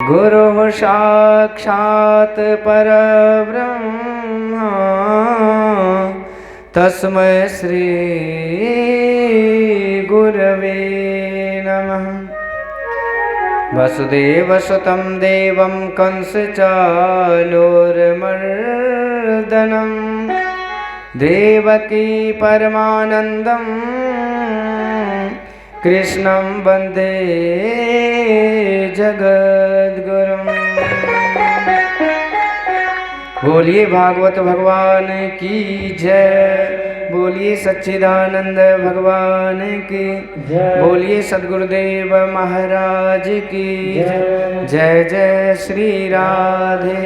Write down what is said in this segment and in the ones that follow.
गुरुः साक्षात् परब्रह्म तस्मै श्री गुरवे नमः। वसुदेवसुतं देवं कंसचाणूरमर्दनं देवकी परमानन्दं कृष्णं वन्दे जगद्गुरुं। बोलिए भागवत भगवान की जय, बोलिए सच्चिदानंद भगवान की जय, बोलिए सद्गुरुदेव महाराज की जय। जय जय श्री राधे,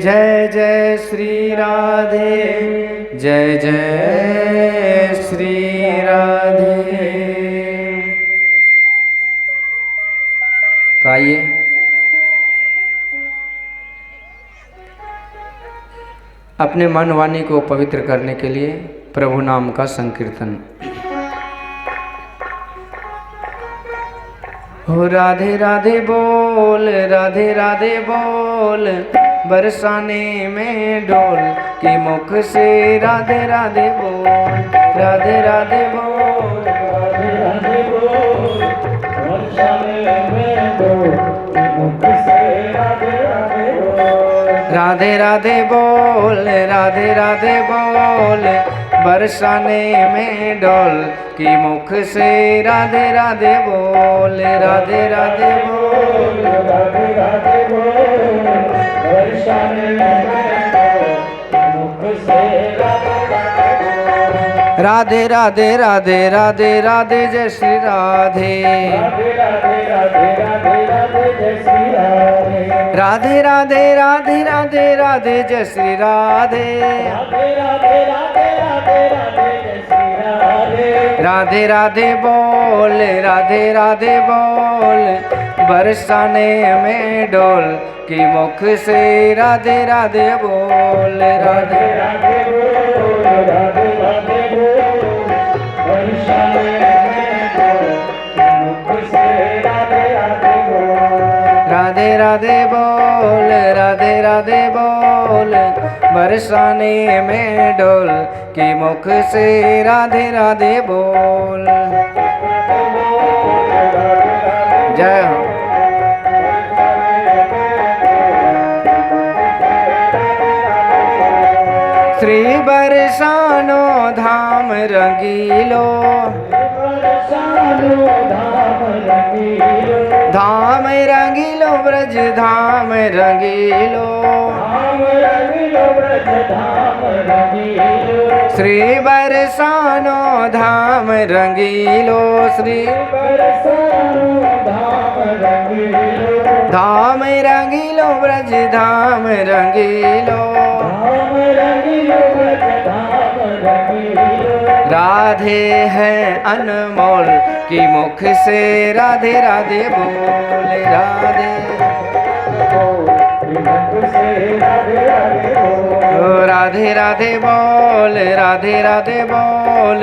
जय जय श्री राधे, जय जय श्री राधे। तो आइए अपने मन वाणी को पवित्र करने के लिए प्रभु नाम का संकीर्तन। हो राधे राधे बोल, राधे राधे बोल, बरसाने में डोल कि मुख से राधे राधे बोल, राधे राधे बोल, राधे राधे बोल, बरसाने में डोल कि मुख से राधे राधे बोल, राधे राधे बोल, राधे राधे बोल, बरसाने में डोल कि मुख से राधे राधे बोल, राधे राधे बोल, राधे राधे बोल, बरसाने में डोल मुख से राधे राधे बोल। राधे राधे राधे राधे राधे जय श्री राधे, राधे राधे राधे राधे राधे जय श्री राधे, राधे राधे राधे राधे राधे जय श्री राधे, राधे राधे राधे राधे राधे जय श्री राधे, राधे राधे बोल, राधे राधे बोल, बरसाने में डोल कि मुख से राधे राधे बोल, राधे राधे बोल, राधे राधे बोल, बरसाने में डोल कि मुख से राधे राधे बोल, राधे राधे बोल, राधे राधे बोल, बरसाने में डोल कि मुख से राधे राधे बोल। जय हो। श्री बरसानो धाम रंगीलो, धाम रंगीलो ब्रज धाम रंगीलो, श्री बरसानो धाम रंगीलो, श्री धाम रंगीलो ब्रज धाम रंगीलो, राधे है अनमोल कि मुख से राधे राधे बोल, राधे राधे राधे बोल, राधे राधे बोल,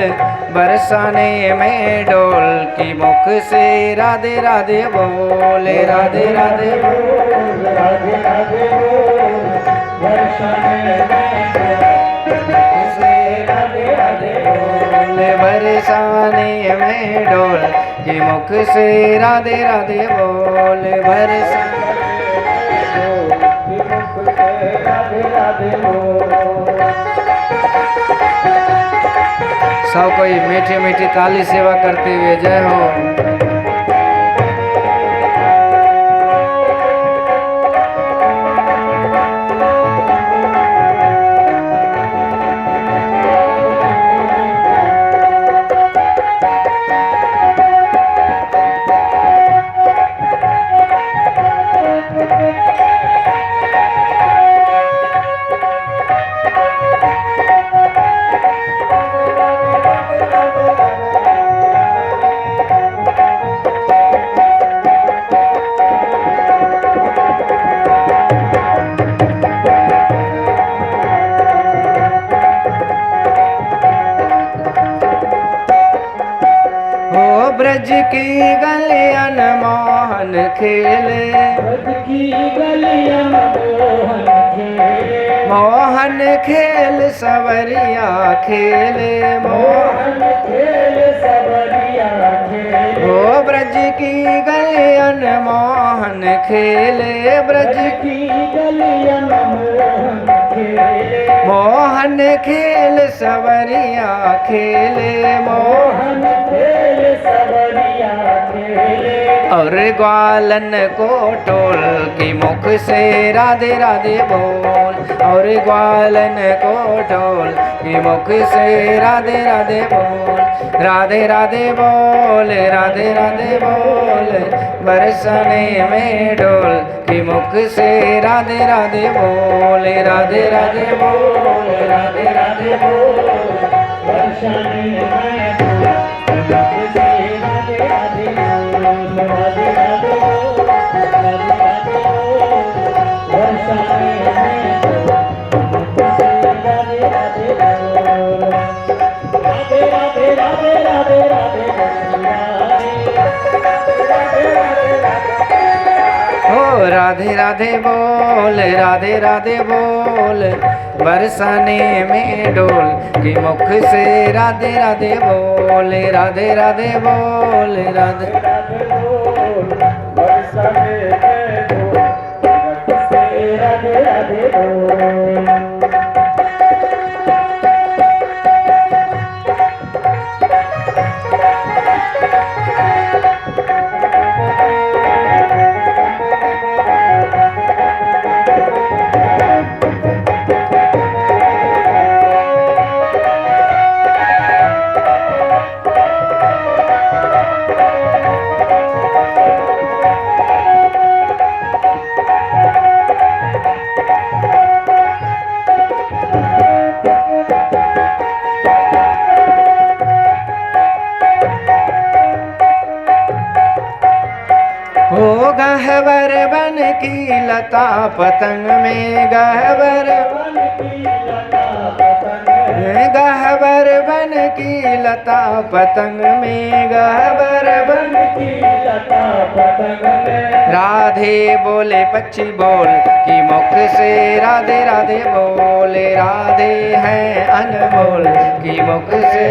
बरसाने में डोल कि मुख से राधे राधे बोल, राधे राधे बोल, राधे राधे बोल, बरसाने में से राधे राधे बोल, बरसाने में डोल कि मुख से राधे राधे बोल, बरसाने राधे राधे बोल। सब कोई मीठी मीठी ताली सेवा करते हुए जय हो। ब्रज की गलियन मोह मोहन खेले, ब्रज की गलियां मोहन खेले, मोहन खेल सवरिया खेले, मोहन खेल सवरिया खेले, ओ ब्रज की गलियन मोहन खेले, ब्रज की गलियां मोहन खेले, मोहन खेल सवरिया खेले, मोहन खेल सवरिया खेले, और ग्वालन को टोल की मुख से राधे राधे बोल, और ग्वालन को टोल की मुख से राधे राधे बोल, राधे राधे बोल, राधे राधे बोल, बरसने में डोल की मुख से राधे राधे बोल, राधे राधे बोल, राधे राधे बोल, बरसने में डोल की मुख से राधे राधे बोल, राधे राधे बोल, राधे राधे बोल, बरसने में डोल की मुख से राधे राधे बोल, राधे राधे राधे राधे राधे ओ राधे राधे बोल, राधे राधे बोल, बरसाने में डोल की मुख से राधे राधे बोल, राधे राधे बोल, राधे राधे बोल, बरसने में डोल की मुख से राधे राधे बोल। हो गहवर बन की लता पतंग में, गहवर गहवर बन की लता पतंग में, गहवर बन की लता पतंग में, राधे बोले पक्षी बोल की मुख से राधे राधे बोले, राधे हैं अनमोल की मुख से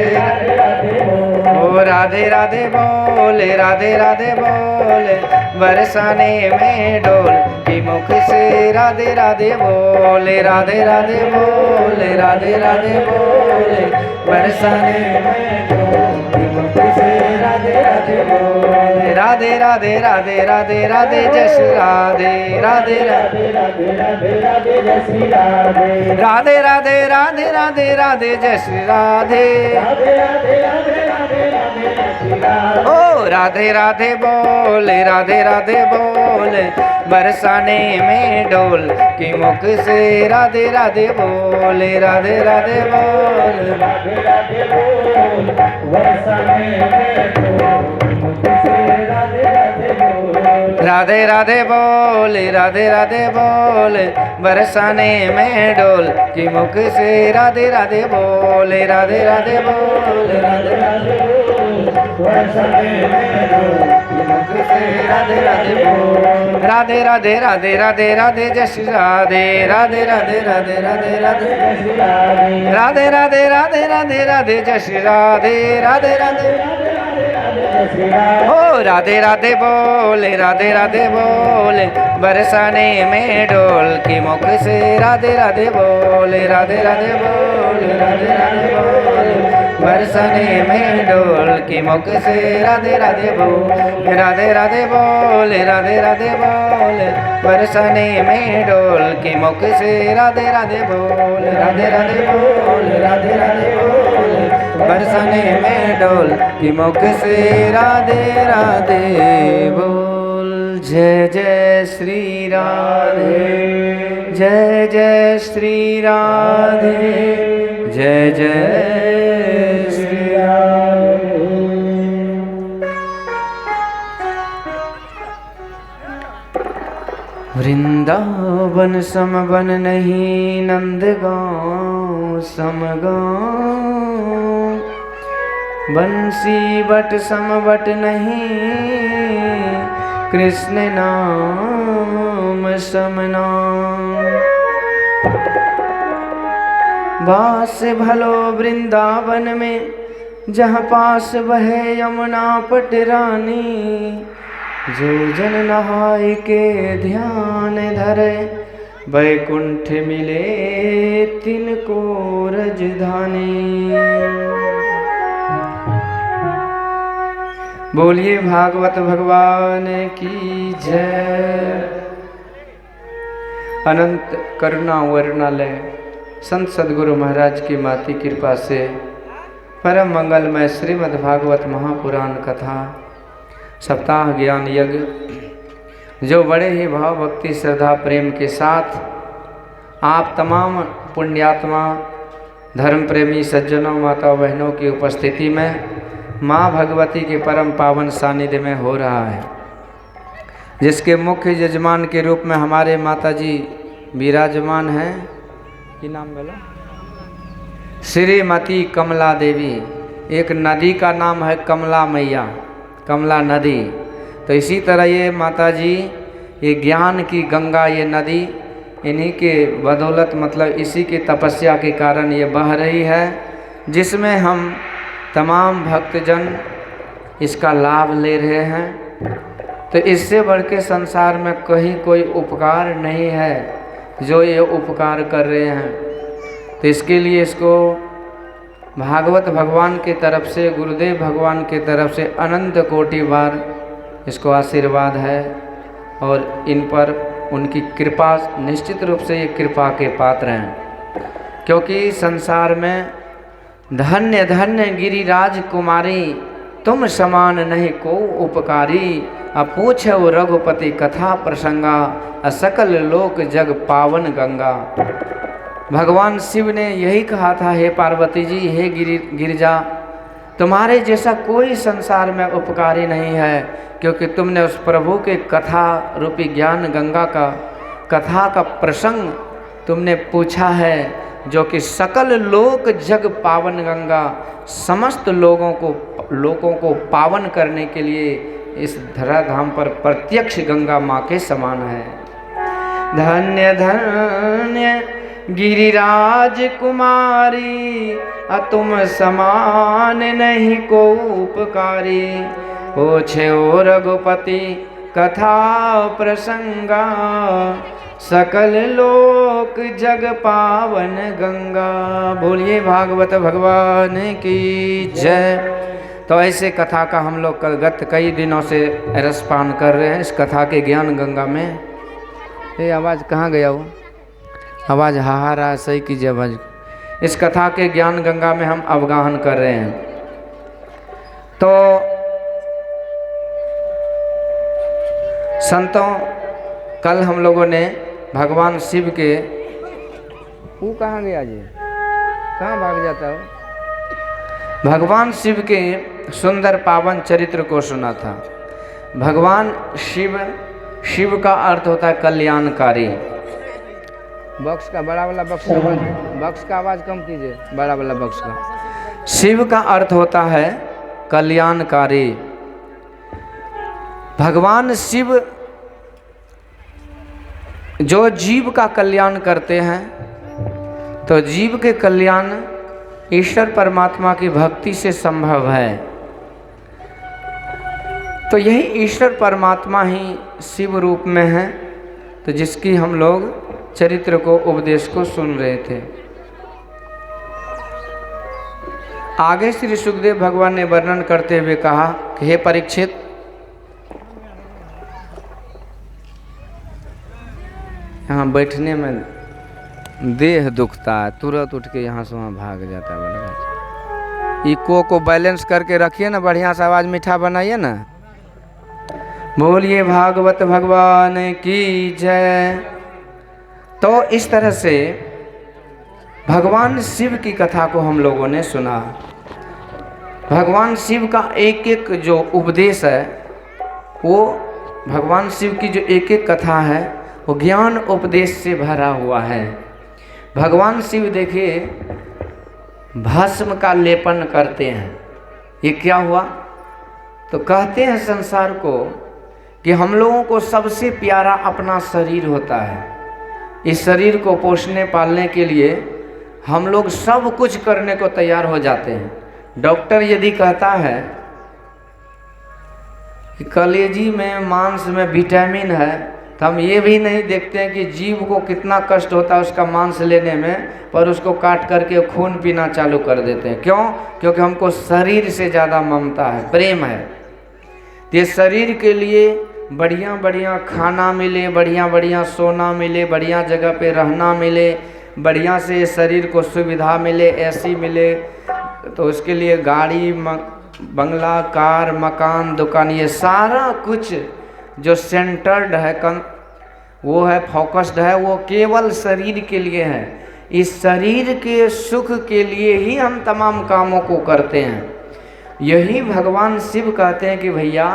ओ राधे राधे बोले, राधे राधे बोले, बरसाने में डोल की मुख से राधे राधे बोले, राधे राधे बोले, राधे राधे बोले, बरसाने में डोल की मुख से राधे राधे बोले, राधे राधे राधे राधे राधे जय श्री राधे, राधे राधे राधे राधे राधे जय श्री राधे, राधे राधे राधे राधे राधे जय श्री राधे, राधे राधे राधे राधे राधे जय श्री राधे, ओ राधे राधे बोले, राधे राधे बोले, बरसाने में डोल की मुख से राधे राधे बोले, राधे राधे बोले, राधे राधे बोल, बरसाने में डोल की मुख से राधे राधे बोल, राधे राधे बोले, राधे राधे बोले, बरसाने में डोल की मुख से राधे राधे बोले, राधे राधे बोले, राधे राधे बोल, बरसाने में डोल की मुख से राधे राधे बोल, राधे राधे राधे राधे राधे जय श्री राधे, राधे राधे राधे राधे राधे जय श्री राधे, राधे राधे राधे राधे राधे जय श्री राधे, राधे राधे राधे राधे राधे जय श्री राधे, ओ राधे राधे बोले, राधे राधे बोले, बरसाने में डोल की मुख से राधे राधे बोले, राधे राधे बोले, राधे राधे बोले, बरसाने में डोल की मुख से राधे राधे बोले, राधे राधे बोले, राधे राधे बोले, बरसाने में डोल की मुख से राधे राधे बोले, राधे राधे बोले, राधे राधे बोले, बरसाने में डोल की मुख से राधे राधे बोल, जय जय श्री राधे, जय जय श्री राधे, जय जय श्री राधे। वृंदावन समवन नहीं, नंदगांव समगांव, बंसी बट समवट नहीं, कृष्ण नाम समनाम। वास भलो वृंदावन में, जहाँ पास बहे यमुना पटरानी। जो जन नहाय के ध्यान धरे, वैकुंठ मिले तिनको रजधानी। बोलिए भागवत भगवान की जय। अनंत करुणा वर्णालय संत सद्गुरु महाराज की माती कृपा से परम मंगलमय श्रीमद् भागवत महापुराण कथा सप्ताह ज्ञान यज्ञ, जो बड़े ही भाव भक्ति श्रद्धा प्रेम के साथ आप तमाम पुण्यात्मा धर्म प्रेमी सज्जनों माता बहनों की उपस्थिति में माँ भगवती के परम पावन सानिध्य में हो रहा है, जिसके मुख्य यजमान के रूप में हमारे माताजी विराजमान हैं। की नाम बोलो? श्रीमती कमला देवी। एक नदी का नाम है कमला मैया, कमला नदी। तो इसी तरह ये माताजी, ये ज्ञान की गंगा, ये नदी इन्हीं के बदौलत, मतलब इसी की तपस्या के कारण ये बह रही है, जिसमें हम तमाम भक्तजन इसका लाभ ले रहे हैं। तो इससे बढ़ के संसार में कहीं कोई उपकार नहीं है जो ये उपकार कर रहे हैं। तो इसके लिए इसको भागवत भगवान की तरफ से, गुरुदेव भगवान की तरफ से अनंत कोटि बार इसको आशीर्वाद है, और इन पर उनकी कृपा, निश्चित रूप से ये कृपा के पात्र हैं। क्योंकि संसार में धन्य धन्य गिरिराज कुमारी, तुम समान नहीं को उपकारी। अपूछो रघुपति कथा प्रसंगा, असकल लोक जग पावन गंगा। भगवान शिव ने यही कहा था, हे पार्वती जी, हे गिरिजा, तुम्हारे जैसा कोई संसार में उपकारी नहीं है, क्योंकि तुमने उस प्रभु के कथा रूपी ज्ञान गंगा का कथा का प्रसंग तुमने पूछा है, जो कि सकल लोक जग पावन गंगा, समस्त लोगों को पावन करने के लिए इस धराधाम पर प्रत्यक्ष गंगा माँ के समान है। धन्य धन्य गिरिराज कुमारी, तुम समान नहीं को उपकारी। पूछे ओ रघुपति कथा प्रसंगा, सकल लोक जग पावन गंगा। बोलिए भागवत भगवान की जय। तो ऐसे कथा का हम लोग गत कई दिनों से रसपान कर रहे हैं इस कथा के ज्ञान गंगा में। ये आवाज़ कहाँ गया वो? आवाज़ हा रहा, सही कीजिए आवाज़। इस कथा के ज्ञान गंगा में हम अवगाहन कर रहे हैं। तो संतों, कल हम लोगों ने भगवान शिव के, वो कहाँ गया जी, कहाँ भाग जाता हो? भगवान शिव के सुंदर पावन चरित्र को सुना था। भगवान शिव, शिव का अर्थ होता है कल्याणकारी। बक्स का बड़ा वाला बक्स का आवाज़ कम कीजिए, बड़ा वाला बक्स का। शिव का अर्थ होता है कल्याणकारी। भगवान शिव जो जीव का कल्याण करते हैं, तो जीव के कल्याण ईश्वर परमात्मा की भक्ति से संभव है। तो यही ईश्वर परमात्मा ही शिव रूप में है, तो जिसकी हम लोग चरित्र को, उपदेश को सुन रहे थे। आगे श्री सुखदेव भगवान ने वर्णन करते हुए कहा कि हे परीक्षित, यहाँ बैठने में देह दुखता है, तुरंत उठ के यहाँ से वहाँ भाग जाता है। बड़ा इको को बैलेंस करके रखिए ना, बढ़िया से आवाज़ मीठा बनाइए ना। बोलिए भागवत भगवान की जय। तो इस तरह से भगवान शिव की कथा को हम लोगों ने सुना। भगवान शिव का एक एक जो उपदेश है, वो भगवान शिव की जो एक एक कथा है, वो ज्ञान उपदेश से भरा हुआ है। भगवान शिव देखिए भस्म का लेपन करते हैं। ये क्या हुआ? तो कहते हैं संसार को कि हम लोगों को सबसे प्यारा अपना शरीर होता है। इस शरीर को पोषने पालने के लिए हम लोग सब कुछ करने को तैयार हो जाते हैं। डॉक्टर यदि कहता है कि कलेजी में मांस में विटामिन है, तो हम ये भी नहीं देखते हैं कि जीव को कितना कष्ट होता है उसका मांस लेने में, पर उसको काट करके खून पीना चालू कर देते हैं। क्यों? क्योंकि हमको शरीर से ज़्यादा ममता है, प्रेम है। तो ये शरीर के लिए बढ़िया बढ़िया खाना मिले, बढ़िया बढ़िया सोना मिले, बढ़िया जगह पे रहना मिले, बढ़िया से शरीर को सुविधा मिले, एसी मिले, तो उसके लिए गाड़ी बंगला कार मकान दुकान ये सारा कुछ जो सेंटर्ड है वो है, फोकस्ड है, वो केवल शरीर के लिए है। इस शरीर के सुख के लिए ही हम तमाम कामों को करते हैं। यही भगवान शिव कहते हैं कि भैया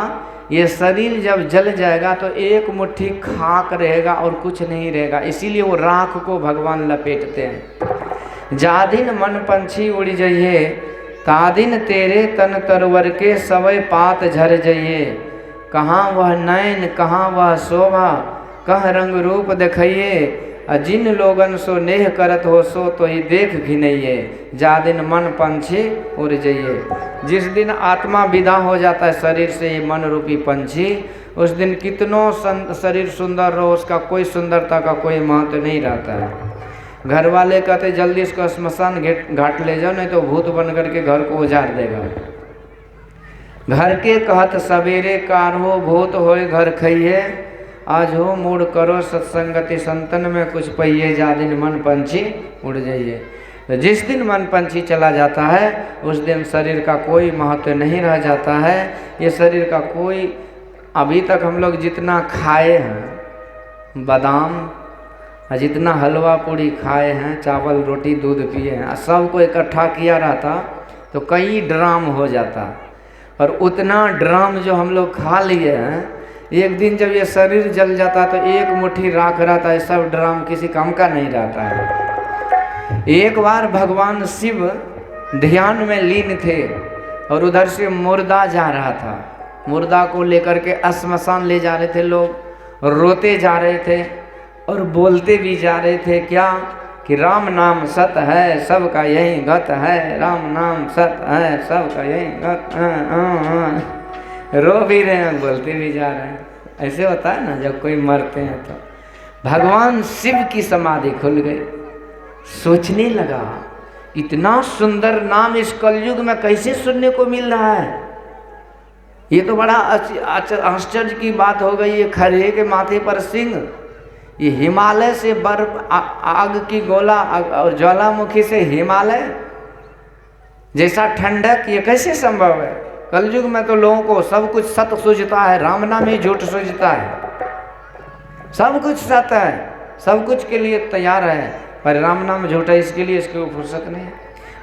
ये शरीर जब जल जाएगा तो एक मुट्ठी खाक रहेगा और कुछ नहीं रहेगा। इसीलिए वो राख को भगवान लपेटते हैं। जादिन मन पंछी उड़ जाइए, तादिन तेरे तन तरवर के सवय पात झर जाइए। कहाँ वह नैन कहाँ वह शोभा, कह रंग रूप देखिए। जिन लोगन सो नेह करत हो सो तो ही देख घिनइए। जा दिन मन पंछी उड़ जाइए। जिस दिन आत्मा विदा हो जाता है शरीर से, ये मन रूपी पंछी, उस दिन कितनों शरीर सुंदर रहो उसका कोई सुंदरता का कोई महत्व नहीं रहता है। घर वाले कहते जल्दी इसको श्मशान घाट ले जाओ, नहीं तो भूत बन करके घर को उजाड़ देगा। घर के कहत सवेरे कार हो, भूत होए घर खइए। आज हो मूड करो सत्संगति, संतन में कुछ पहिए। जा दिन मन पंछी उड़ जाइए। तो जिस दिन मन पंछी चला जाता है उस दिन शरीर का कोई महत्व नहीं रह जाता है। ये शरीर का कोई, अभी तक हम लोग जितना खाए हैं बादाम, जितना हलवा पूड़ी खाए हैं, चावल रोटी दूध पिए हैं, सबको इकट्ठा किया रहता तो कई ड्राम हो जाता। और उतना ड्राम जो हम लोग खा लिए हैं, एक दिन जब ये शरीर जल जाता तो एक मुट्ठी राख रहता है, सब ड्राम किसी काम का नहीं रहता है। एक बार भगवान शिव ध्यान में लीन थे और उधर से मुर्दा जा रहा था। मुर्दा को लेकर के श्मशान ले जा रहे थे लोग, रोते जा रहे थे और बोलते भी जा रहे थे क्या कि राम नाम सत है सबका यही गत है, राम नाम सत है सबका यही गत है। रो भी रहे हैं, बोलते भी जा रहे हैं। ऐसे होता है ना जब कोई मरते हैं तो। भगवान शिव की समाधि खुल गई। सोचने लगा इतना सुंदर नाम इस कलयुग में कैसे सुनने को मिल रहा है। ये तो बड़ा आश्चर्य की बात हो गई। ये खरहे के माथे पर सिंह, ये हिमालय से बर्फ आग की गोला और ज्वालामुखी से हिमालय जैसा ठंडक, ये कैसे संभव है। कलयुग में तो लोगों को सब कुछ सत्य सूझता है, राम नाम ही झूठ सूझता है। सब कुछ सत्य है, सब कुछ के लिए तैयार है, पर राम नाम झूठ है, इसके लिए इसको फुर्सत नहीं है।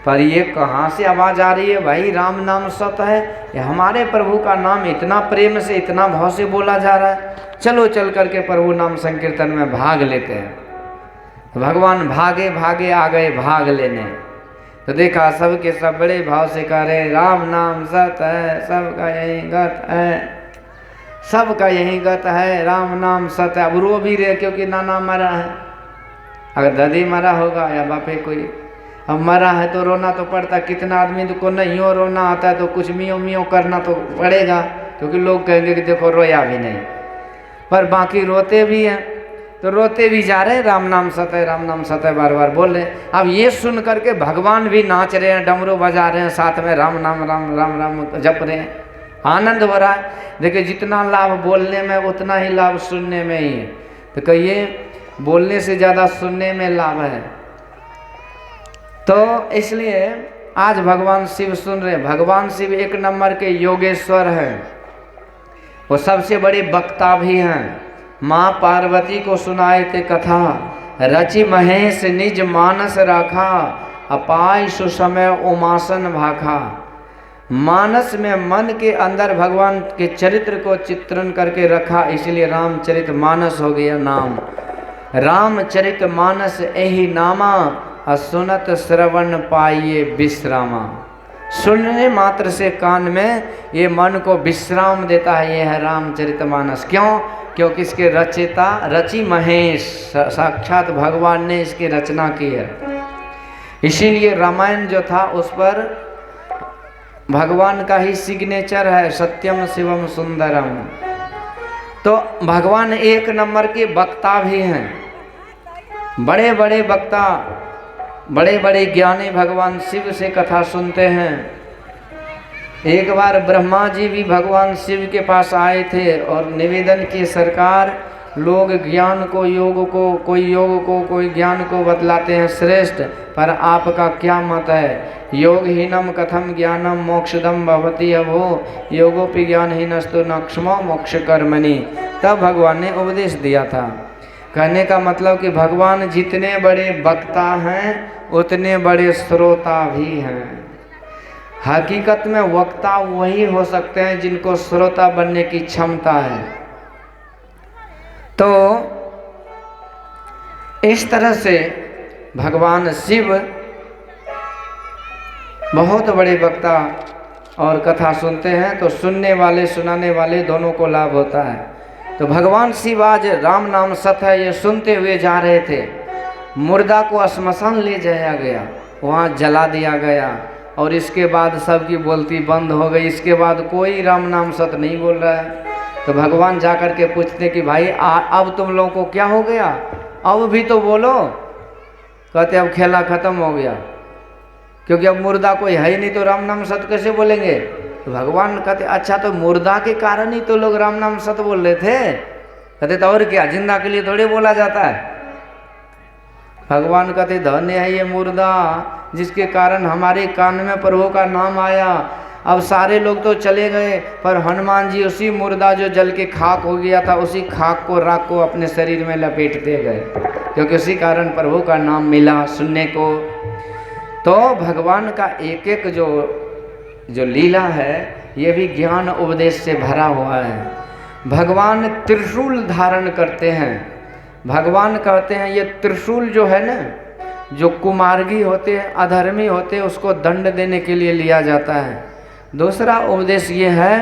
पर ये कहाँ से आवाज़ आ रही है भाई राम नाम सत्य है। ये हमारे प्रभु का नाम इतना प्रेम से इतना भाव से बोला जा रहा है, चलो चल करके प्रभु नाम संकीर्तन में भाग लेते हैं। भगवान भागे भागे आ गए भाग लेने। तो देखा सबके सब बड़े भाव से कह रहे राम नाम सत है सबका यही गत है, सबका यही गत है, राम नाम सत है। अब रो भी रहे क्योंकि नाना मरा है। अगर दादी मरा होगा या बापे कोई अब मरा है तो रोना तो पड़ता। कितना आदमी को नहीं हो रोना आता है तो कुछ मियों मियों करना तो पड़ेगा, क्योंकि लोग कहेंगे कि देखो रोया भी नहीं। पर बाकी रोते भी हैं तो रोते भी जा रहे हैं राम नाम सत है, राम नाम सत है बार बार बोल रहे हैं। अब ये सुन करके भगवान भी नाच रहे हैं, डमरू बजा रहे हैं, साथ में राम नाम राम राम राम जप रहे हैं, आनंद हो रहा है। देखिए जितना लाभ बोलने में उतना ही लाभ सुनने में ही है। तो कहिए बोलने से ज़्यादा सुनने में लाभ है। तो इसलिए आज भगवान शिव सुन रहे हैं। भगवान शिव एक नंबर के योगेश्वर हैं, वो सबसे बड़े वक्ता भी हैं। माँ पार्वती को सुनाए थे कथा, रचि महेश निज मानस राखा, अपाय सुसमय उमासन भाखा। मानस में मन के अंदर भगवान के चरित्र को चित्रण करके रखा, इसलिए रामचरित मानस हो गया नाम। रामचरित मानस यही नामा, सुनत श्रवण पाइये विश्रामा। सुनने मात्र से कान में ये मन को विश्राम देता है। ये है रामचरितमानस। क्यों? क्योंकि इसके रचयिता रचि महेश साक्षात भगवान ने इसकी रचना की है। इसीलिए रामायण जो था उस पर भगवान का ही सिग्नेचर है, सत्यम शिवम सुंदरम। तो भगवान एक नंबर के वक्ता भी हैं। बड़े बड़े वक्ता, बड़े बड़े ज्ञानी भगवान शिव से कथा सुनते हैं। एक बार ब्रह्मा जी भी भगवान शिव के पास आए थे और निवेदन किए, सरकार लोग ज्ञान को योग को, कोई योग को कोई ज्ञान को बतलाते हैं श्रेष्ठ, पर आपका क्या मत है? योगहीनम कथम ज्ञानम मोक्षदम भवति अभो योगोपि ज्ञानहीनस्तु न क्षमो मोक्ष कर्मणि। तब भगवान ने उपदेश दिया था। कहने का मतलब कि भगवान जितने बड़े वक्ता हैं उतने बड़े श्रोता भी हैं। हकीकत में वक्ता वही हो सकते हैं जिनको श्रोता बनने की क्षमता है। तो इस तरह से भगवान शिव बहुत बड़े वक्ता और कथा सुनते हैं, तो सुनने वाले सुनाने वाले दोनों को लाभ होता है। तो भगवान शिव आज राम नाम सत है ये सुनते हुए जा रहे थे। मुर्दा को श्मशान ले जाया गया, वहाँ जला दिया गया और इसके बाद सबकी बोलती बंद हो गई। इसके बाद कोई राम नाम सत नहीं बोल रहा है। तो भगवान जा कर के पूछते कि भाई अब तुम लोगों को क्या हो गया, अब भी तो बोलो। कहते अब खेला खत्म हो गया, क्योंकि अब मुर्दा कोई है ही नहीं तो राम नाम सत कैसे बोलेंगे। तो भगवान कहते अच्छा तो मुर्दा के कारण ही तो लोग राम नाम सत बोल रहे थे। कहते तो और क्या, जिंदा के लिए थोड़े बोला जाता है। भगवान कहते धन्य है ये मुर्दा जिसके कारण हमारे कान में प्रभु का नाम आया। अब सारे लोग तो चले गए, पर हनुमान जी उसी मुर्दा जो जल के खाक हो गया था उसी खाक को राख को अपने शरीर में लपेटते गए, क्योंकि उसी कारण प्रभु का नाम मिला सुनने को। तो भगवान का एक एक जो लीला है ये भी ज्ञान उपदेश से भरा हुआ है। भगवान त्रिशूल धारण करते हैं। भगवान कहते हैं ये त्रिशूल जो है ना, जो कुमार्गी होते हैं, अधर्मी होते हैं, उसको दंड देने के लिए लिया जाता है। दूसरा उपदेश ये है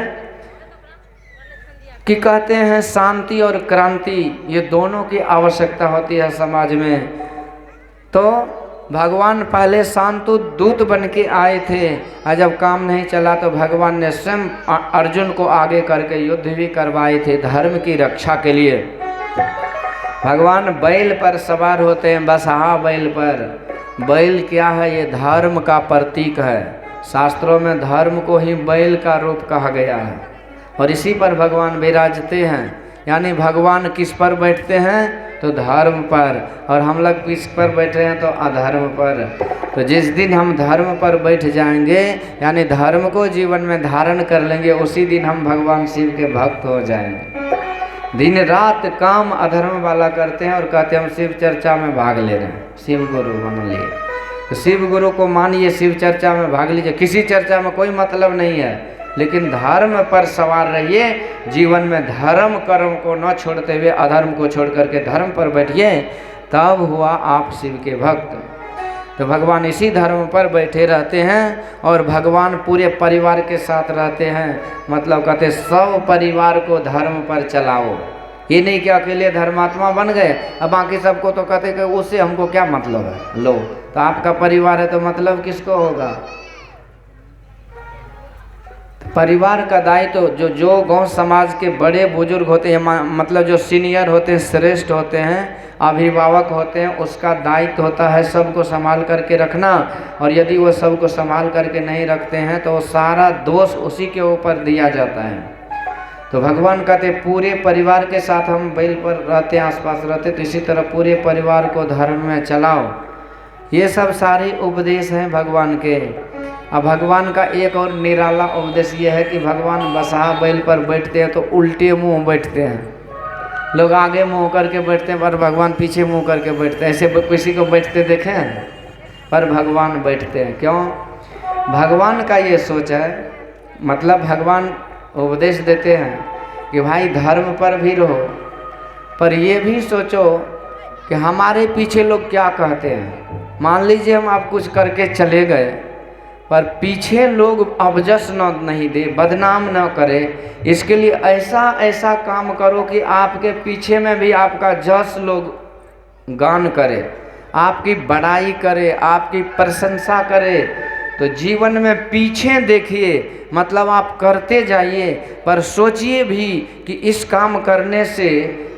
कि कहते हैं शांति और क्रांति ये दोनों की आवश्यकता होती है समाज में। तो भगवान पहले शांतु दूत बन के आए थे और जब काम नहीं चला तो भगवान ने स्वयं अर्जुन को आगे करके युद्ध भी करवाए थे धर्म की रक्षा के लिए। भगवान बैल पर सवार होते हैं, बसहा बैल पर। बैल क्या है? ये धर्म का प्रतीक है। शास्त्रों में धर्म को ही बैल का रूप कहा गया है और इसी पर भगवान विराजते हैं। यानी भगवान किस पर बैठते हैं? तो धर्म पर, और हम लोग किस पर बैठे हैं? तो अधर्म पर। तो जिस दिन हम धर्म पर बैठ जाएंगे यानी धर्म को जीवन में धारण कर लेंगे, उसी दिन हम भगवान शिव के भक्त हो जाएंगे। दिन रात काम अधर्म वाला करते हैं और कहते हैं हम शिव चर्चा में भाग ले रहे हैं, शिव गुरु बन लिए। तो शिव गुरु को मानिए, शिव चर्चा में भाग लीजिए। किसी चर्चा में कोई मतलब नहीं है, लेकिन धर्म पर सवार रहिए। जीवन में धर्म कर्म को न छोड़ते हुए अधर्म को छोड़ करके धर्म पर बैठिए, तब हुआ आप शिव के भक्त। तो भगवान इसी धर्म पर बैठे रहते हैं और भगवान पूरे परिवार के साथ रहते हैं। मतलब कहते सब परिवार को धर्म पर चलाओ। ये नहीं कि अकेले धर्मात्मा बन गए अब बाकी सबको तो कहते कि उससे हमको क्या मतलब है। लो, तो आपका परिवार है तो मतलब किसको होगा? परिवार का दायित्व जो गांव समाज के बड़े बुजुर्ग होते हैं, मतलब जो सीनियर होते हैं, श्रेष्ठ होते हैं, अभिभावक होते हैं, उसका दायित्व होता है सबको संभाल करके रखना। और यदि वो सबको संभाल करके नहीं रखते हैं तो सारा दोष उसी के ऊपर दिया जाता है। तो भगवान कहते पूरे परिवार के साथ हम बैल पर रहते हैं, आसपास रहते, तो इसी तरह पूरे परिवार को धर्म में चलाओ। ये सब सारे उपदेश हैं भगवान के। अब भगवान का एक और निराला उपदेश ये है कि भगवान बसहा बैल पर बैठते हैं तो उल्टे मुंह बैठते हैं। लोग आगे मुंह करके बैठते हैं पर भगवान पीछे मुंह करके बैठते हैं। ऐसे किसी को बैठते देखे हैं? पर भगवान बैठते हैं। क्यों? भगवान का ये सोच है, मतलब भगवान उपदेश देते हैं कि भाई धर्म पर भी रहो, पर ये भी सोचो कि हमारे पीछे लोग क्या कहते हैं। मान लीजिए हम आप कुछ करके चले गए पर पीछे लोग अवजस नहीं दे, बदनाम न करे। इसके लिए ऐसा ऐसा काम करो कि आपके पीछे में भी आपका जस लोग गान करे, आपकी बड़ाई करे, आपकी प्रशंसा करे। तो जीवन में पीछे देखिए, मतलब आप करते जाइए, पर सोचिए भी कि इस काम करने से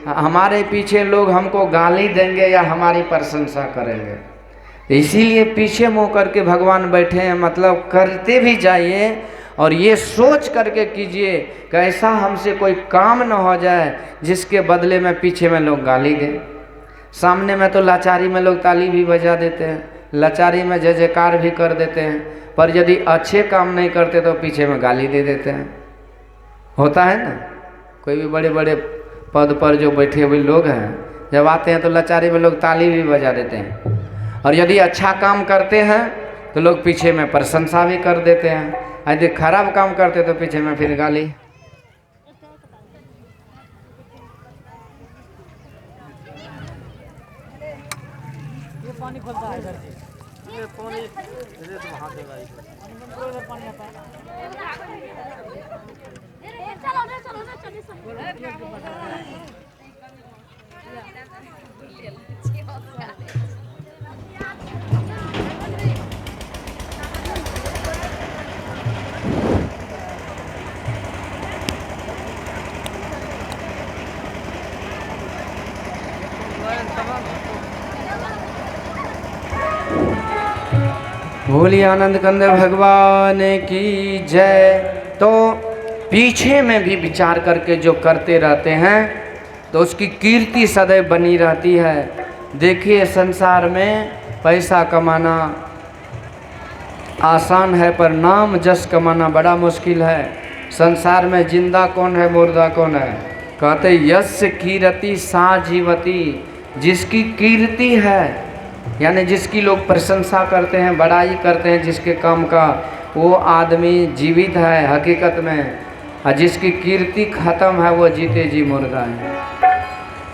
हमारे पीछे लोग हमको गाली देंगे या हमारी प्रशंसा करेंगे। इसीलिए पीछे मुँह करके भगवान बैठे हैं, मतलब करते भी जाइए और ये सोच करके कीजिए कि ऐसा हमसे कोई काम न हो जाए जिसके बदले में पीछे में लोग गाली दें। सामने में तो लाचारी में लोग ताली भी बजा देते हैं, लाचारी में जय जयकार भी कर देते हैं, पर यदि अच्छे काम नहीं करते तो पीछे में गाली दे देते हैं। होता है ना, कोई भी बड़े बड़े पद पर जो बैठे हुए लोग हैं, जब आते हैं तो लाचारी में लोग ताली भी बजा देते हैं, और यदि अच्छा काम करते हैं तो लोग पीछे में प्रशंसा भी कर देते हैं, यदि खराब काम करते तो पीछे में फिर गाली। पानी खोलता है इधर से, ये पानी इधर से वहां देगा, इधर पानी आता है। चलो भोली आनंद कंद भगवान की जय। तो पीछे में भी विचार करके जो करते रहते हैं तो उसकी कीर्ति सदैव बनी रहती है। देखिए संसार में पैसा कमाना आसान है, पर नाम जस कमाना बड़ा मुश्किल है। संसार में जिंदा कौन है, मुर्दा कौन है? कहते यस्य कीर्ति सा जीवती, जिसकी कीर्ति है यानी जिसकी लोग प्रशंसा करते हैं, बड़ाई करते हैं जिसके काम का, वो आदमी जीवित है हकीकत में, और जिसकी कीर्ति खत्म है वो जीते जी मुर्दा है।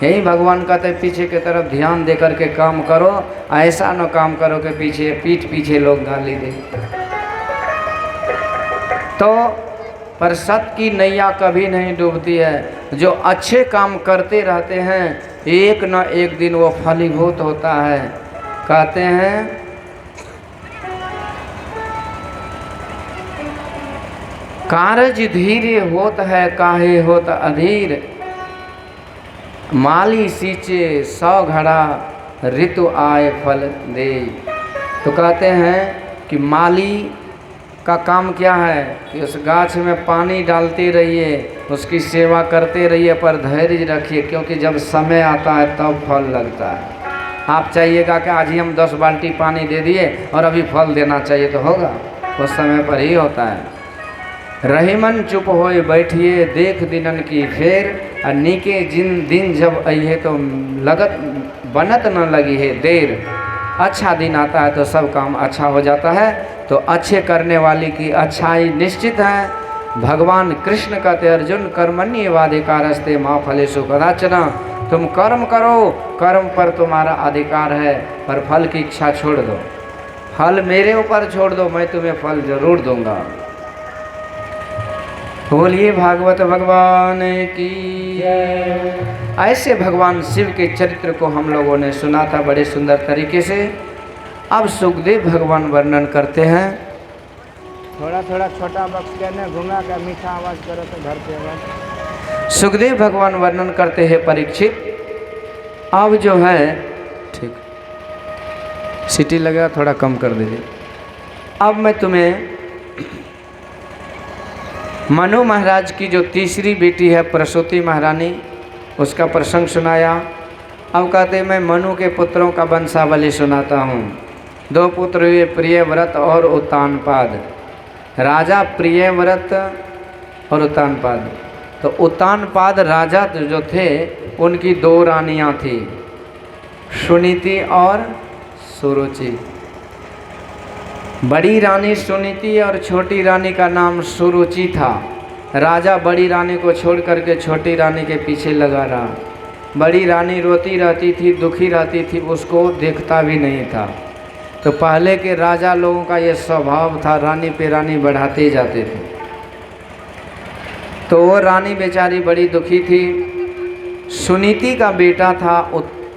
यही भगवान कहते हैं पीछे की तरफ ध्यान दे करके काम करो, ऐसा न काम करो कि पीछे पीठ पीछे लोग गाली दे। तो पर सत्य की नैया कभी नहीं डूबती है। जो अच्छे काम करते रहते हैं एक न एक दिन वो फलीभूत होता है। कहते हैं कारज धीरे होत है काहे होत अधीर, माली सींचे 100 घड़ा ऋतु आए फल दे। तो कहते हैं कि माली का काम क्या है कि उस गाछ में पानी डालते रहिए, उसकी सेवा करते रहिए, पर धैर्य रखिए, क्योंकि जब समय आता है तब फल लगता है। आप चाहिएगा कि आज ही हम 10 बाल्टी पानी दे दिए और अभी फल देना चाहिए, तो होगा? उस समय पर ही होता है। रहीमन चुप होए बैठिए देख दिनन की फेर, और नीके जिन दिन जब अइहे तो लगत बनत न लगी है देर। अच्छा दिन आता है तो सब काम अच्छा हो जाता है। तो अच्छे करने वाली की अच्छाई निश्चित है। भगवान कृष्ण कहते अर्जुन कर्मण्येवाधिकारस्ते मा फलेषु कदाचन, तुम कर्म करो, कर्म पर तुम्हारा अधिकार है, पर फल की इच्छा छोड़ दो। फल मेरे ऊपर छोड़ दो, मैं तुम्हें फल जरूर दूंगा। बोलिए भागवत भगवान की जय। ऐसे भगवान शिव के चरित्र को हम लोगों ने सुना था बड़े सुंदर तरीके से। अब सुखदेव भगवान वर्णन करते हैं। थोड़ा थोड़ा छोटा बक्स करना, घुमा कर मीठा आवाज करो तो घर पे आवाज। सुखदेव भगवान वर्णन करते हैं परीक्षित। अब जो है ठीक सीटी लगा, थोड़ा कम कर दीजिए। अब मैं तुम्हें मनु महाराज की जो तीसरी बेटी है प्रसूति महारानी, उसका प्रसंग सुनाया। अब कहते मैं मनु के पुत्रों का वंशावली सुनाता हूँ। 2 पुत्र हुए, प्रियव्रत और उत्तानपाद। राजा प्रियव्रत और उत्तानपाद। तो उत्तानपाद राजा जो थे उनकी 2 रानियाँ थी, सुनीति और सुरुचि। बड़ी रानी सुनीति और छोटी रानी का नाम सुरुचि था। राजा बड़ी रानी को छोड़ करके छोटी रानी के पीछे लगा रहा। बड़ी रानी रोती रहती थी, दुखी रहती थी, उसको देखता भी नहीं था। तो पहले के राजा लोगों का ये स्वभाव था, रानी पे रानी बढ़ाते जाते थे। तो वो रानी बेचारी बड़ी दुखी थी। सुनीति का बेटा था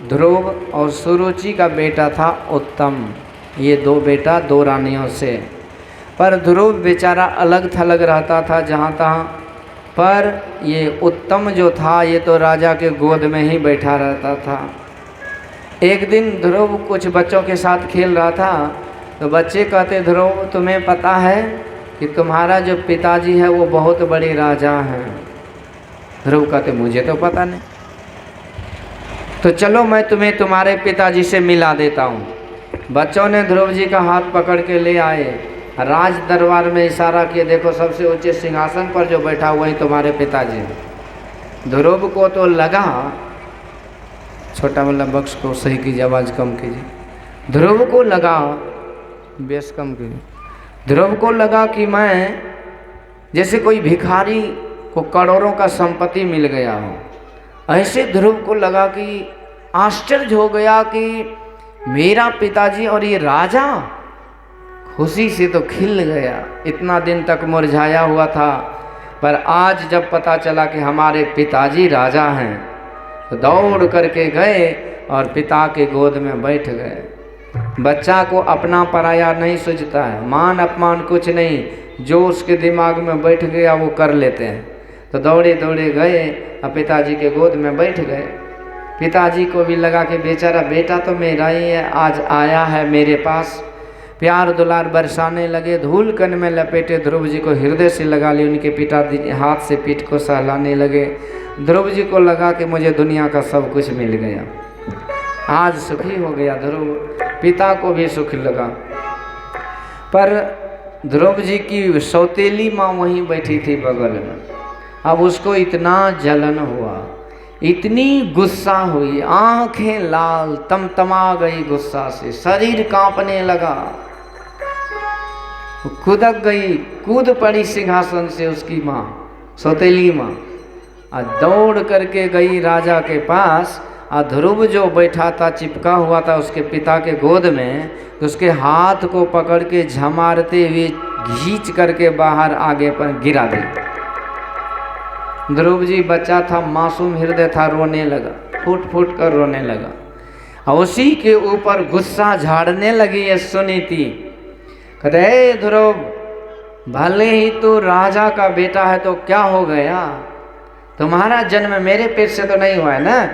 ध्रुव और सुरुचि का बेटा था उत्तम। ये दो बेटा दो रानियों से। पर ध्रुव बेचारा अलग थलग रहता था जहाँ तहाँ, पर ये उत्तम जो था ये तो राजा के गोद में ही बैठा रहता था। एक दिन ध्रुव कुछ बच्चों के साथ खेल रहा था, तो बच्चे कहते, ध्रुव तुम्हें पता है कि तुम्हारा जो पिताजी है वो बहुत बड़े राजा हैं? ध्रुव कहते, मुझे तो पता नहीं। तो चलो मैं तुम्हें तुम्हारे पिताजी से मिला देता हूँ। बच्चों ने ध्रुव जी का हाथ पकड़ के ले आए, राज दरबार में इशारा किए, देखो सबसे ऊंचे सिंहासन पर जो बैठा हुआ है तुम्हारे पिताजी। ध्रुव को तो लगा, छोटा वाला बक्स को सही कीजिए, आवाज़ कम कीजिए। ध्रुव को लगा, बेस कम कीजिए। ध्रुव को लगा कि मैं जैसे कोई भिखारी को करोड़ों का संपत्ति मिल गया हो। ऐसे ध्रुव को लगा कि आश्चर्य हो गया कि मेरा पिताजी और ये राजा। खुशी से तो खिल गया, इतना दिन तक मुरझाया हुआ था, पर आज जब पता चला कि हमारे पिताजी राजा हैं तो दौड़ करके गए और पिता के गोद में बैठ गए। बच्चा को अपना पराया नहीं सूझता है, मान अपमान कुछ नहीं, जो उसके दिमाग में बैठ गया वो कर लेते हैं। तो दौड़े दौड़े गए और पिताजी के गोद में बैठ गए। पिताजी को भी लगा कि बेचारा बेटा तो मेरा ही है, आज आया है मेरे पास। प्यार दुलार बरसाने लगे, धूल कन में लपेटे ध्रुव जी को हृदय से लगा ली, उनके पिताजी हाथ से पीठ को सहलाने लगे। ध्रुव जी को लगा कि मुझे दुनिया का सब कुछ मिल गया, आज सुखी हो गया ध्रुव। पिता को भी सुख लगा। पर ध्रुव जी की सौतेली माँ वहीं बैठी थी बगल में। अब उसको इतना जलन हुआ, इतनी गुस्सा हुई, आंखें लाल तमतमा गई गुस्सा से, शरीर कांपने लगा। खुदक गई, कूद पड़ी सिंहासन से उसकी माँ, सौतेली माँ, और दौड़ करके गई राजा के पास। और ध्रुव जो बैठा था, चिपका हुआ था उसके पिता के गोद में, तो उसके हाथ को पकड़ के झमारते हुए खींच करके बाहर आगे पर गिरा दी। ध्रुव जी बच्चा था, मासूम हृदय था, रोने लगा, फूट फूट कर रोने लगा। और उसी के ऊपर गुस्सा झाड़ने लगी है सुनीति। कहते, हे ध्रुव, भले ही तू राजा का बेटा है तो क्या हो गया, तुम्हारा जन्म मेरे पेट से तो नहीं हुआ है ना,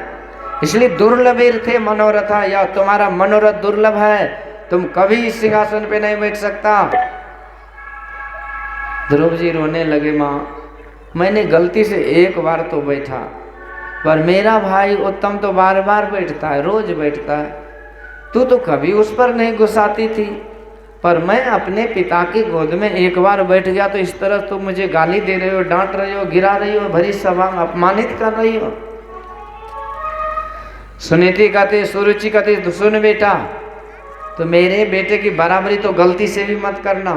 इसलिए दुर्लभ थे मनोरथा, या तुम्हारा मनोरथ दुर्लभ है, तुम कभी इस सिंहासन पे नहीं बैठ सकता। ध्रुव जी रोने लगे, माँ मैंने गलती से एक बार तो बैठा, पर मेरा भाई उत्तम तो बार बार बैठता है, रोज बैठता है, तू तो कभी उस पर नहीं गुस्साती थी, पर मैं अपने पिता की गोद में एक बार बैठ गया तो इस तरह तुम मुझे गाली दे रहे हो, डांट रही हो, गिरा रही हो, भरी सभा में अपमानित कर रही हो। सुनीति कहते, सुरुचि कहते, सुन बेटा, तो मेरे बेटे की बराबरी तो गलती से भी मत करना,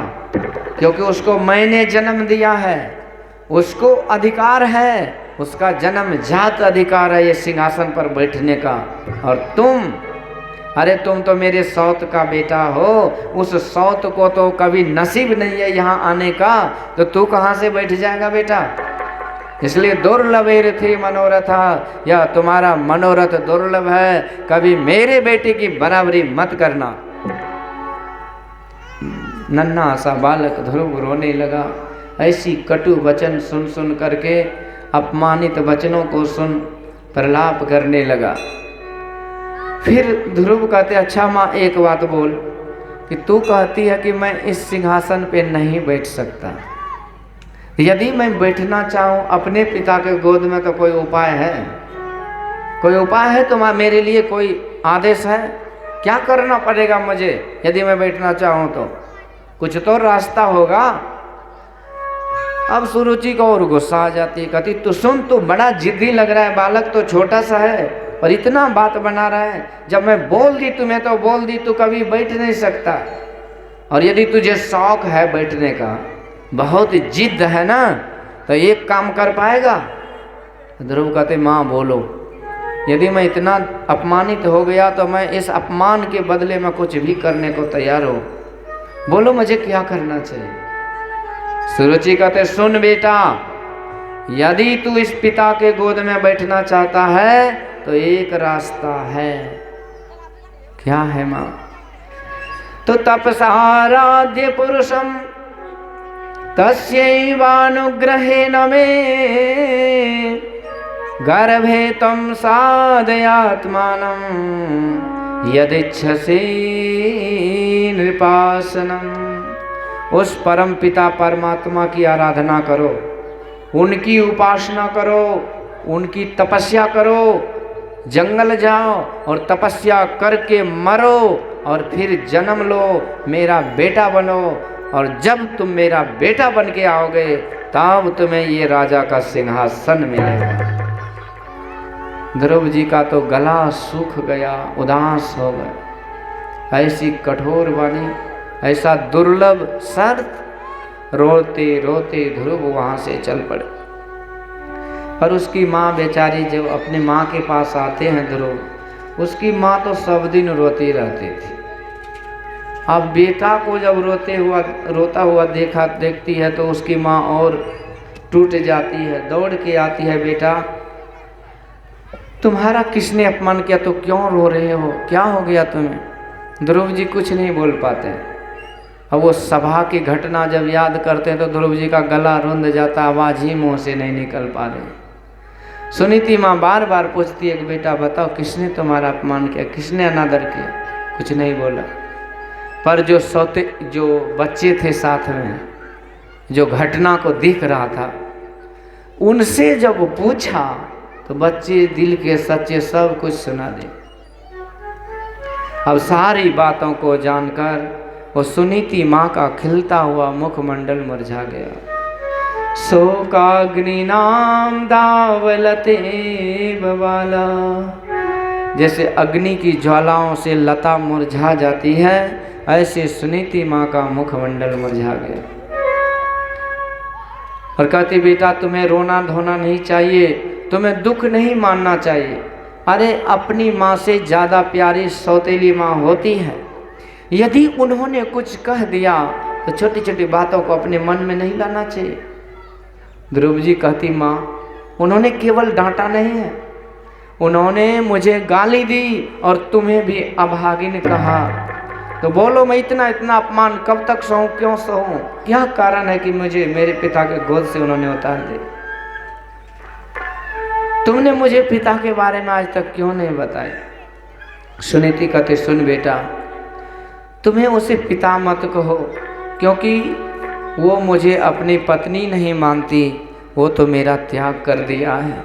क्योंकि उसको मैंने जन्म दिया है, उसको अधिकार है, उसका जन्म जात अधिकार है ये सिंहासन पर बैठने का। और तुम, अरे तुम तो मेरे सौत का बेटा हो, उस सौत को तो कभी नसीब नहीं है यहाँ आने का, तो तू कहाँ से बैठ जाएगा बेटा। इसलिए दुर्लभ थे मनोरथा, या तुम्हारा मनोरथ दुर्लभ है, कभी मेरे बेटे की बराबरी मत करना। नन्हा सा बालक ध्रुव रोने लगा। ऐसी कटु वचन सुन सुन करके, अपमानित वचनों को सुन प्रलाप करने लगा। फिर ध्रुव कहते, अच्छा माँ एक बात बोल, कि तू कहती है कि मैं इस सिंहासन पे नहीं बैठ सकता, यदि मैं बैठना चाहूँ अपने पिता के गोद में तो कोई उपाय है? कोई उपाय है तो मेरे लिए कोई आदेश है? क्या करना पड़ेगा मुझे यदि मैं बैठना चाहूँ तो? कुछ तो रास्ता होगा। अब सुरुचि को और गुस्सा आ जाती है, कहती तू सुन, तू बड़ा जिद्दी लग रहा है, बालक तो छोटा सा है और इतना बात बना रहा है, जब मैं बोल दी तुम्हें तो बोल दी, तू कभी बैठ नहीं सकता। और यदि तुझे शौक है बैठने का, बहुत जिद है ना, तो एक काम कर पाएगा। ध्रुव कहते, माँ बोलो। यदि मैं इतना अपमानित हो गया तो मैं इस अपमान के बदले में कुछ भी करने को तैयार हूँ। बोलो मुझे क्या करना चाहिए? सुरुचि कहते सुन बेटा, यदि तू इस पिता के गोद में बैठना चाहता है तो एक रास्ता है। क्या है माँ? तो तपसाराध्य पुरुषम तस्यैवानुग्रहेण मे गर्भे तम साधयात्मानं यदिच्छसि नृपासनम। उस परम पिता परमात्मा की आराधना करो, उनकी उपासना करो, उनकी तपस्या करो, जंगल जाओ और तपस्या करके मरो और फिर जन्म लो, मेरा बेटा बनो। और जब तुम मेरा बेटा बन के आओगे तब तुम्हें ये राजा का सिंहासन मिलेगा। ध्रुव जी का तो गला सूख गया, उदास हो गया। ऐसी कठोर वाणी, ऐसा दुर्लभ शर्त, रोते रोते ध्रुव वहां से चल पड़े। पर उसकी माँ बेचारी, जब अपनी माँ के पास आते हैं ध्रुव, उसकी माँ तो सब दिन रोती रहती थी। अब बेटा को जब रोता हुआ देखती है तो उसकी माँ और टूट जाती है, दौड़ के आती है, बेटा तुम्हारा किसने अपमान किया, तो क्यों रो रहे हो, क्या हो गया तुम्हें? ध्रुव जी कुछ नहीं बोल पाते। अब वो सभा की घटना जब याद करते हैं तो ध्रुव जी का गला रुंध जाता, आवाज ही मुंह से नहीं निकल पा रही। सुनीति माँ बार बार पूछती है कि बेटा बताओ किसने तुम्हारा अपमान किया, किसने अनादर किया? कुछ नहीं बोला। पर जो बच्चे थे साथ में, जो घटना को देख रहा था, उनसे जब पूछा तो बच्चे दिल के सच्चे सब कुछ सुना दे। अब सारी बातों को जानकर वो सुनीति माँ का खिलता हुआ मुखमंडल मुरझा गया। शोकाग्नि नाम दावलते बवाला, जैसे अग्नि की ज्वालाओं से लता मुरझा जाती है, ऐसे सुनीति माँ का मुखमंडल मुरझा गया। और कहती बेटा तुम्हें रोना धोना नहीं चाहिए, तुम्हें दुख नहीं मानना चाहिए। अरे अपनी माँ से ज़्यादा प्यारी सौतेली माँ होती है। यदि उन्होंने कुछ कह दिया तो छोटी छोटी बातों को अपने मन में नहीं लाना चाहिए। ध्रुव जी कहती माँ उन्होंने केवल डांटा नहीं है, उन्होंने मुझे गाली दी और तुम्हें भी अभागिन कहा। तो बोलो मैं इतना अपमान कब तक सहूं, क्यों सहूं? क्या कारण है कि मुझे मेरे पिता के गोद से उन्होंने उतार दिया? तुमने मुझे पिता के बारे में आज तक क्यों नहीं बताया? सुनीति कहते सुन बेटा, तुम्हें उसे पिता मत कहो, क्योंकि वो मुझे अपनी पत्नी नहीं मानती, वो तो मेरा त्याग कर दिया है।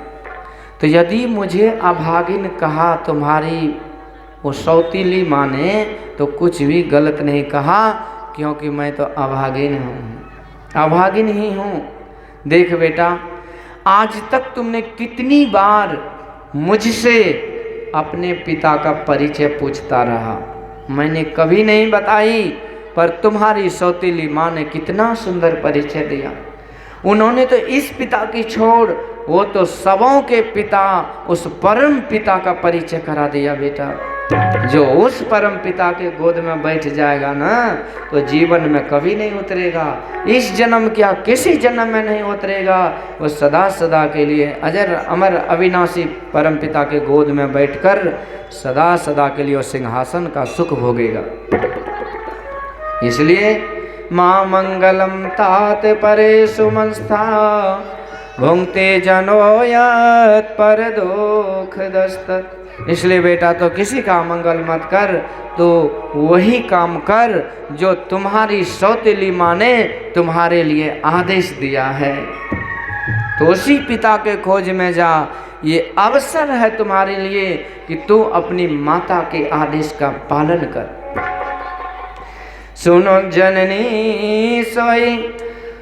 तो यदि मुझे अभागिन कहा तुम्हारी वो सौतीली माँ ने, तो कुछ भी गलत नहीं कहा, क्योंकि मैं तो अभागिन हूँ, अभागिन ही हूँ। देख बेटा, आज तक तुमने कितनी बार मुझसे अपने पिता का परिचय पूछता रहा, मैंने कभी नहीं बताई, पर तुम्हारी सौतीली माँ ने कितना सुंदर परिचय दिया। उन्होंने तो इस पिता की छोड़, वो तो सबों के पिता, उस परम पिता का परिचय करा दिया बेटा। जो उस परम पिता के गोद में बैठ जाएगा ना, तो जीवन में कभी नहीं उतरेगा। इस जन्म क्या किसी जन्म में नहीं उतरेगा। वो सदा सदा के लिए अजर अमर अविनाशी परम पिता के गोद में बैठकर सदा सदा के लिए उस सिंहासन का सुख भोगेगा। इसलिए माँ मंगलम तात परे सुमंस्था भुंक्ते जनो यत् पर दुख दस्तक। इसलिए बेटा तो किसी का मंगल मत कर, तो वही काम कर जो तुम्हारी सौतेली माँ ने तुम्हारे लिए आदेश दिया है। तो उसी पिता के खोज में जा। ये अवसर है तुम्हारे लिए कि तू अपनी माता के आदेश का पालन कर। सुनो जननी सोई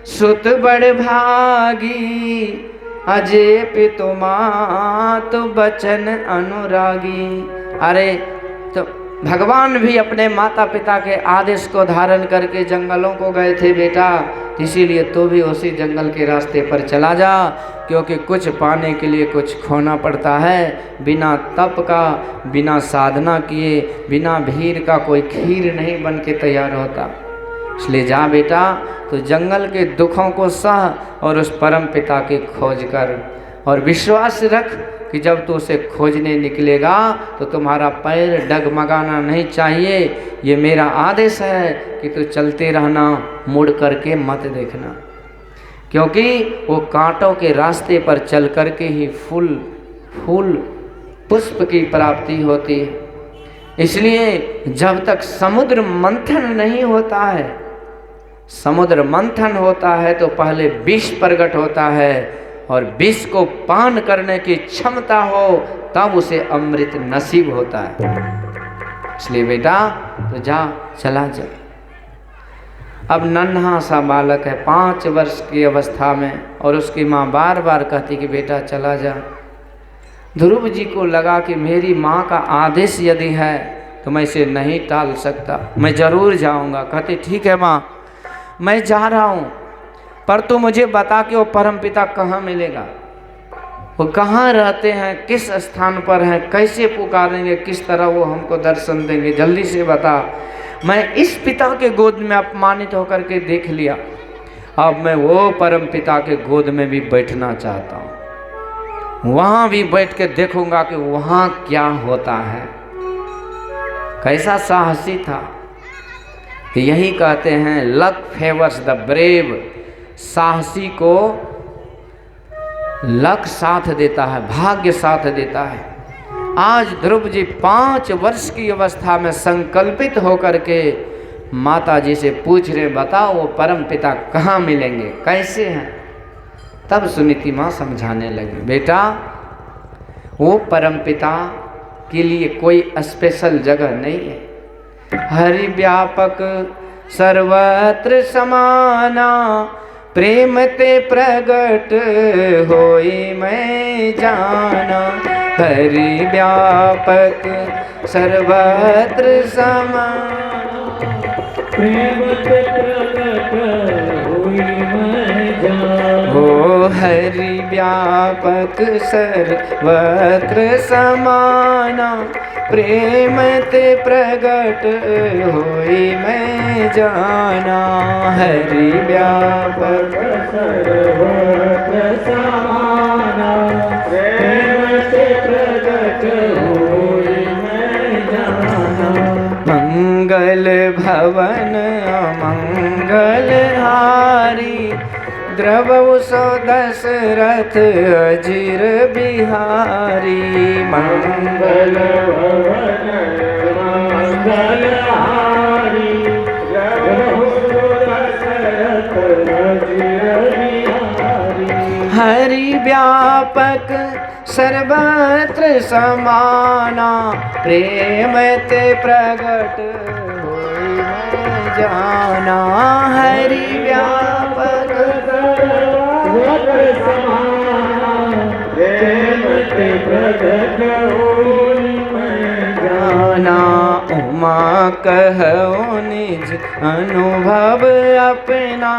सुत बड़ भागी, अजय पितु मात बचन अनुरागी। अरे तो भगवान भी अपने माता पिता के आदेश को धारण करके जंगलों को गए थे बेटा, इसीलिए तू भी उसी जंगल के रास्ते पर चला जा, क्योंकि कुछ पाने के लिए कुछ खोना पड़ता है। बिना तप का, बिना साधना किए, बिना भीड़ का कोई खीर नहीं बन के तैयार होता। इसलिए जा बेटा, तो जंगल के दुखों को सह और उस परम पिता की खोज कर, और विश्वास रख कि जब तू उसे खोजने निकलेगा तो तुम्हारा पैर डगमगाना नहीं चाहिए। ये मेरा आदेश है कि तू चलते रहना, मुड़ करके मत देखना, क्योंकि वो कांटों के रास्ते पर चल करके ही फूल पुष्प की प्राप्ति होती है। इसलिए जब तक समुद्र मंथन नहीं होता है, समुद्र मंथन होता है तो पहले विष प्रकट होता है, और विष को पान करने की क्षमता हो तब उसे अमृत नसीब होता है। इसलिए बेटा तो जा, चला जा। अब नन्हा सा बालक है 5 वर्ष की अवस्था में, और उसकी माँ बार बार कहती कि बेटा चला जा। ध्रुव जी को लगा कि मेरी माँ का आदेश यदि है तो मैं इसे नहीं टाल सकता, मैं ज़रूर जाऊँगा। कहती ठीक है माँ, मैं जा रहा हूँ, पर तू मुझे बता कि वो परमपिता कहाँ मिलेगा, वो कहाँ रहते हैं, किस स्थान पर हैं, कैसे पुकारेंगे, किस तरह वो हमको दर्शन देंगे, जल्दी से बता। मैं इस पिता के गोद में अपमानित होकर के देख लिया, अब मैं वो परम पिता के गोद में भी बैठना चाहता हूँ, वहाँ भी बैठ के देखूंगा कि वहाँ क्या होता है। कैसा साहसी था। यही कहते हैं लक फेवर्स द ब्रेव, साहसी को लक साथ देता है, भाग्य साथ देता है। आज ध्रुव जी 5 वर्ष की अवस्था में संकल्पित होकर के माता जी से पूछ रहे, बताओ वो परम पिता कहाँ मिलेंगे, कैसे हैं। तब सुनीति माँ समझाने लगी, बेटा वो परम पिता के लिए कोई स्पेशल जगह नहीं है। हरि व्यापक सर्वत्र समाना, प्रेम ते प्रगट होई मैं जाना। हरि व्यापक सर्वत्र समाना, प्रेम ते प्रगट होई मैं जाना। हो हरि व्यापक सर्वत्र समाना, प्रेम ते प्रगट होई मैं जाना। हरि व्यापक सर्वत्र समाना, प्रेम ते प्रगट होई मैं जाना। मंगल भवन अमंगल हारी, द्रवौ सो दशरथ अजिर बिहारी। मंगल भवन मंगल हारी, द्रवौ सो दशरथ अजिर बिहारी। हरि व्यापक सर्वत्र समाना, प्रेम ते प्रगट होई मैं जाना। हरि व्यापक सर्वत्र समाना, प्रेम ते प्रगट होई मैं जाना। उमा कहो निज अनुभव अपना,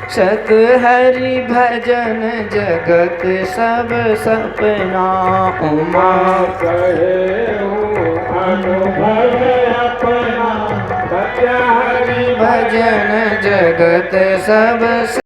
सत हरि भजन जगत सब सपना। उमा कहे अनुभव अपना, सत्य हरि भजन जगत सब